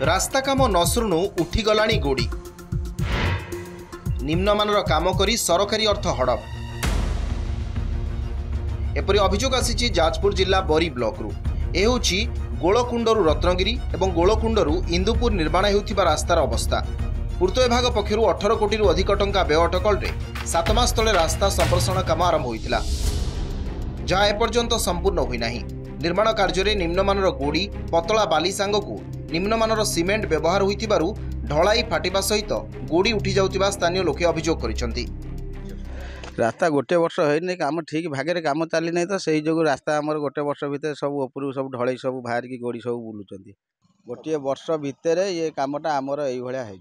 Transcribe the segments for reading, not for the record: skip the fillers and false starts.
रास्ता काम नसुणु उठीगलाणी गोड़ी निम्नमानर काम करी सरकारी अर्थ हड़प एपरी अभियोग आसी जाजपुर जिला बरी ब्लॉक रु ए गोलकुंडरू रत्नगिरी और गोलकुंडरू इंदुपुर निर्माण होउथिबा रास्तार अवस्था पूर्त विभाग पक्षर 18 कोटी अधिक टंका व्यय अटकल 7 मास तले रास्ता संप्रसारण काम आरंभ होइतिला जहाँ एपर्यंत संपूर्ण होई नाही। निर्माण कार्य निम्नमानर गोड़ी पतला बाली सांगकू निम्नमानर सिमेंट व्यवहार होइतिबारु ढलाई फाटिबा सहित गोड़ी उठी जाउतिबा स्थानीय लोके अभियोग करिसंती। रास्ता गोटे वर्ष है कम ठीक भागे कम चली नहीं तो सही जो रास्ता आमर गोटे वर्ष भितर सब उपरू सब ढल सब बाहर की गोड़ी सब बुलूँ गोटे वर्ष भितर ये कमटा आमर ये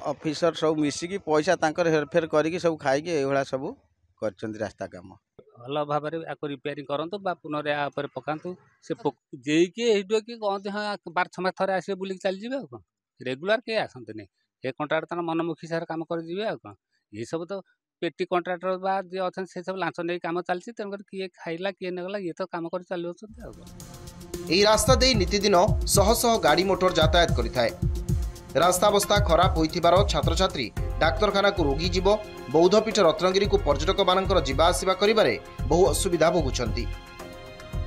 ऑफिसर सब मिसिकी पैसा तांकर हेरफेर करके सब खाई ये सब कर रास्ता काम भल भाव रिपेयरिंग करूँ पुनः पकातु से जेकी कहते हाँ 5-6 मास थे आसवे बुलिक चली जाए कौन रेगुलर किए आसते नहीं ये कंट्राक्टर मनमुखी सार काम कर कौन ये सब तो पेटी कंट्राक्टर बा जे अच्छा से सब लांच नहीं काम चलती तेणुकर किए खाइला किए नगला ये तो काम कर चलु एही रास्ता दे नीतिदिन शह शह गाड़ी मोटर यातायात करिथाए। रास्ता अवस्था खराब होइथिबार छात्र छात्री डाक्तरखाना को रोगी जीव बौद्धपीठ रत्नगिरी को पर्यटक मानकर जीवा आसिबा करिबारे बहु असुविधा भोगुछंती।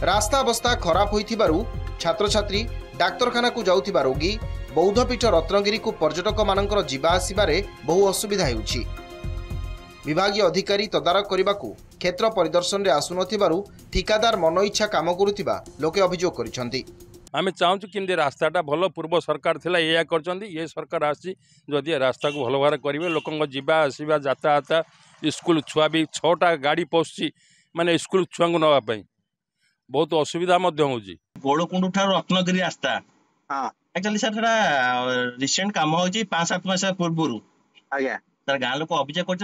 रास्ता अवस्था खराब होइथिबारु छात्र छात्री डाक्तरखाना को जाउथिबा रोगी बौद्धपीठ रत्नगिरी को पर्यटक मानकर जीवा आसिबारे बहु असुविधा हेउछि। विभागीय अधिकारी तदारक करने क्षेत्र परिदर्शन रे आसुनथिबारु ठिकादार मनइच्छा काम करुथिबा लोके अभियोग करिसंती। आमे चाहूँ कि रास्ताटा भल पूर्व सरकार थिला या करचंदी ये सरकार आसी जदि रास्ता को भल भाव करेंगे लोक जीवा आसवा यातायात स्कूल छुआ भी 6टा गाड़ी पशुची माने स्कूल छुआ को नापी बहुत असुविधा होउची। गोलकुंड ठार रत्नगिरी रास्ता एक्चुअली सर रिसेंट काम हो 5-7 मास पूर्व आज्ञा सर गाँ लोक अभियोग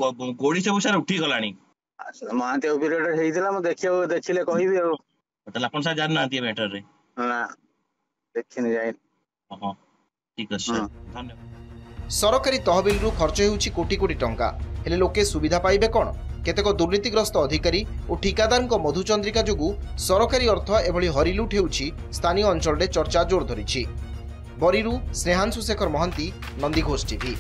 कर गोड़ी सब सर उठी गलानी महांती पीरियड देखिले कहबी अपन सर जान ना मैटर रे ना देखिने जाय हां ठीक अछि सर धन्यवाद। सरकारी तहबिल रु खर्च होउछि कोटी कोटी टंका हेले लोके सुविधा पाइबे कोन केतेक दुर्नीतिग्रस्त अधिकारी और ठिकादार मधुचंद्रिका जोगु सरकारी अर्थ एभली हरिलुट हेउछि स्थानीय अंचल चर्चा जोर धरिछि। बरीरु स्नेहांशु शेखर महंती, नंदीघोष टीवी।